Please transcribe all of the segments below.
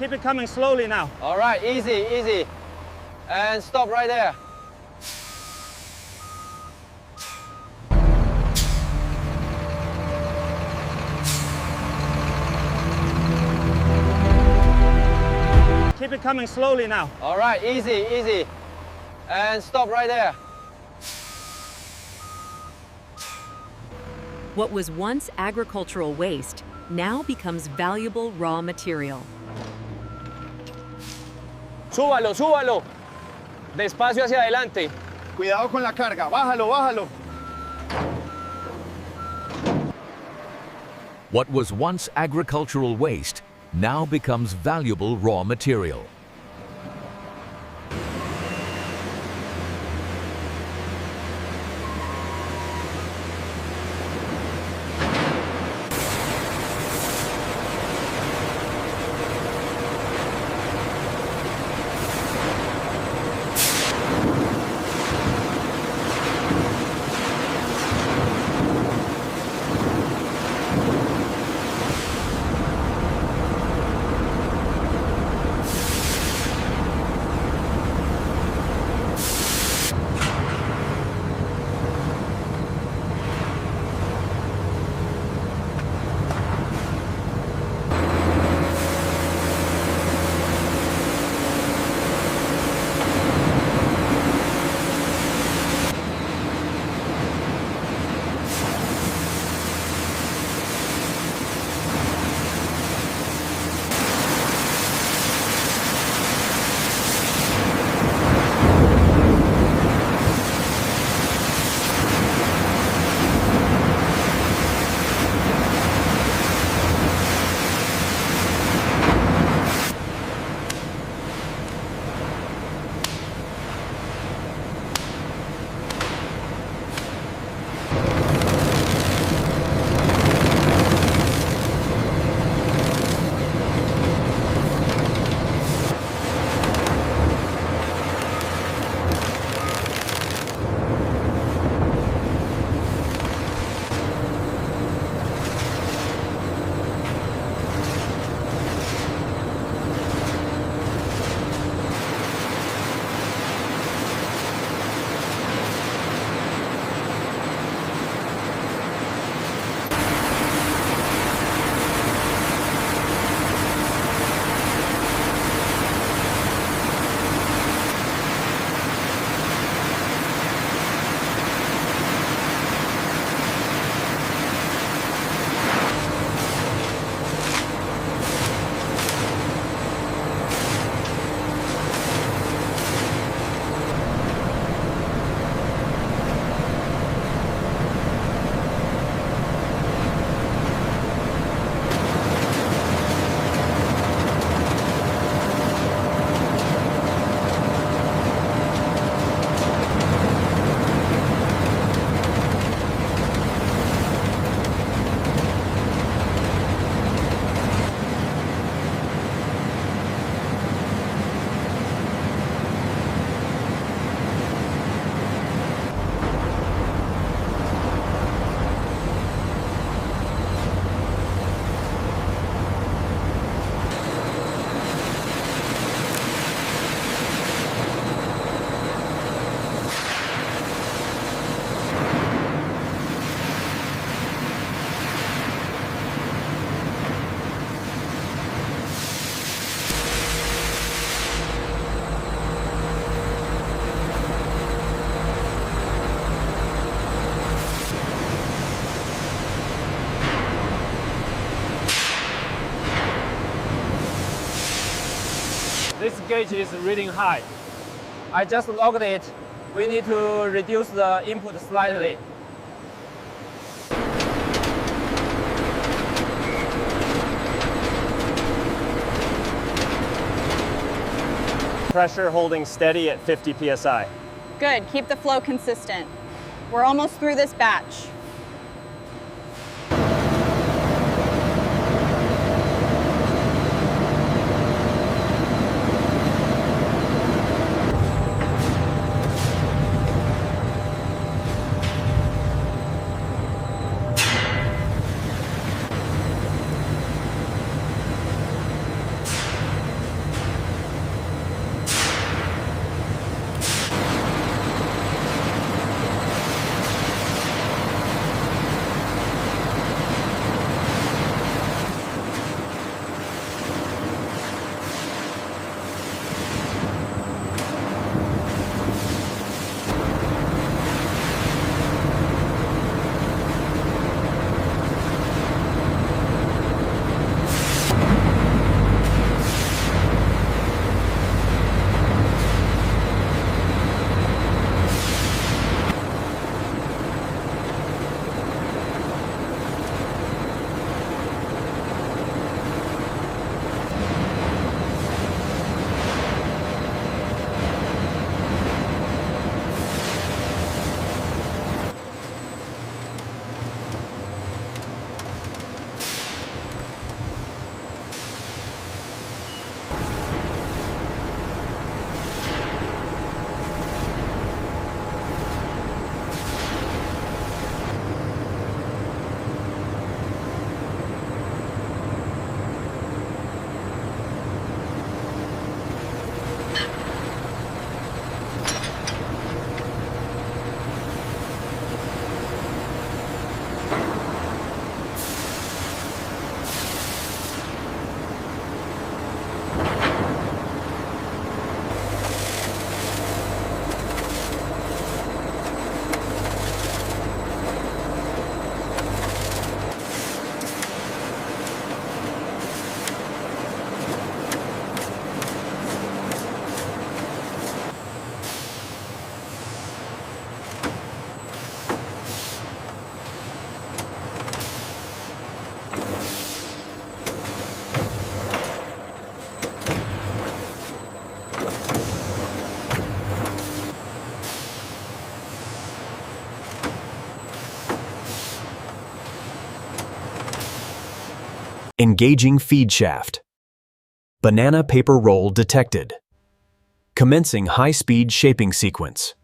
Keep it coming slowly now. All right, easy, easy. And stop right there. Keep it coming slowly now. All right, easy, easy. And stop right there. What was once agricultural waste now becomes valuable raw material. Súbalo, súbalo. Despacio hacia adelante. Cuidado con la carga, bájalo, bájalo. What was once agricultural waste now becomes valuable raw material. This gauge is reading high. I just logged it. We need to reduce the input slightly. Pressure holding steady at 50 psi. Good, keep the flow consistent. We're almost through this batch. Engaging feed shaft. Banana paper roll detected. Commencing high-speed shaping sequence.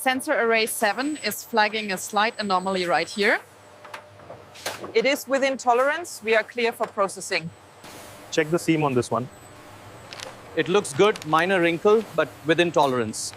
Sensor array 7 is flagging a slight anomaly right here. It is within tolerance. We are clear for processing. Check the seam on this one. It looks good, minor wrinkle, but within tolerance.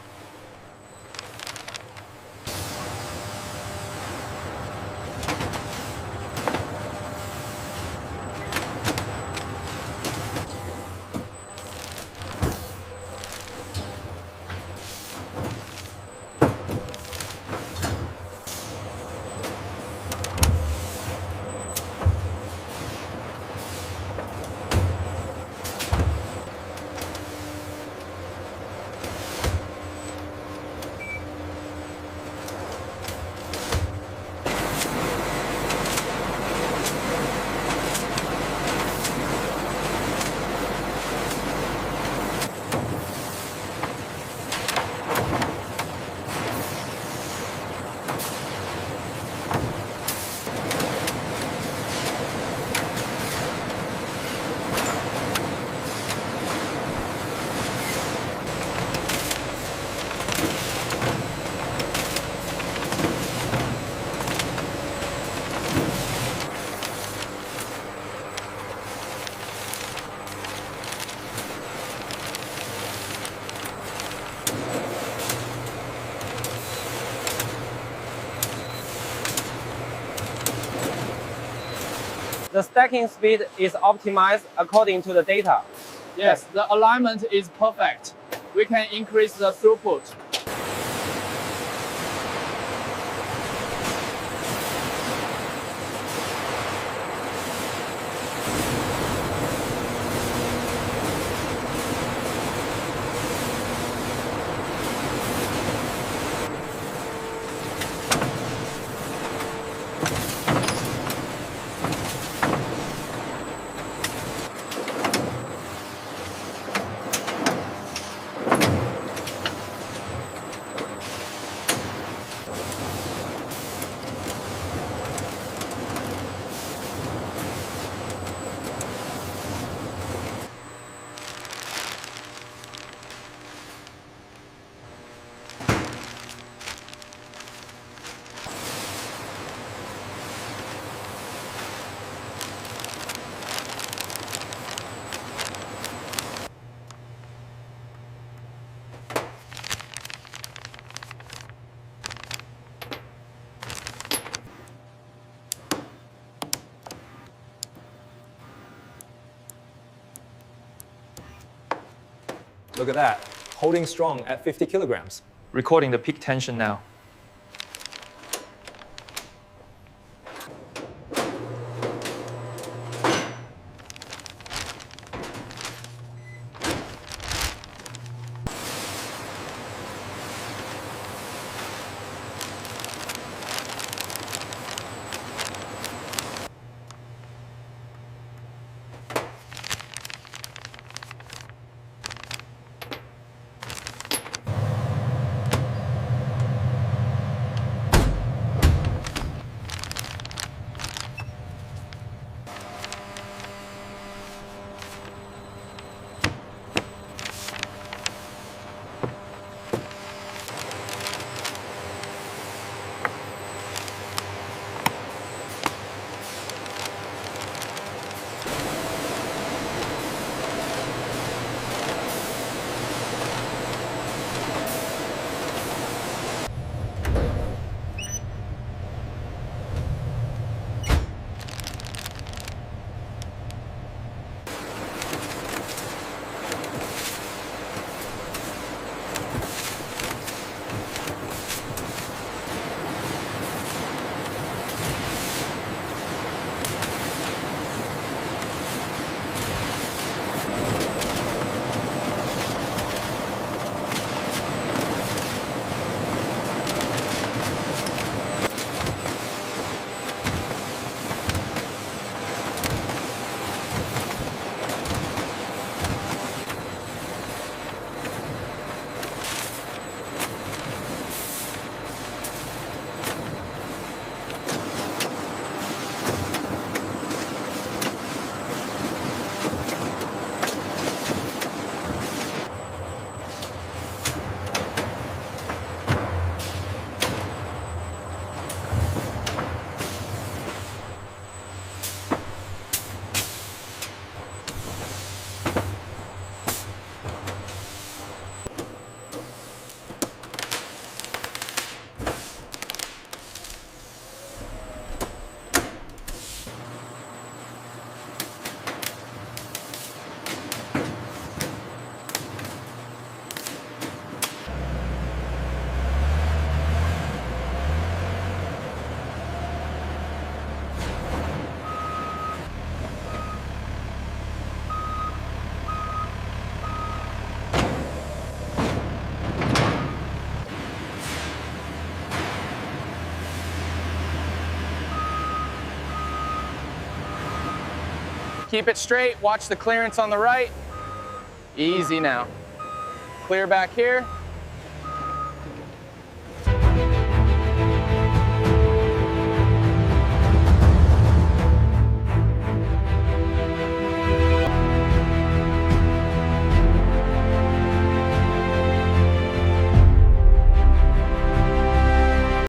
The stacking speed is optimized according to the data. Yes, the alignment is perfect. We can increase the throughput. Look at that, holding strong at 50 kilograms. Recording the peak tension now. Keep it straight, watch the clearance on the right. Easy now. Clear back here.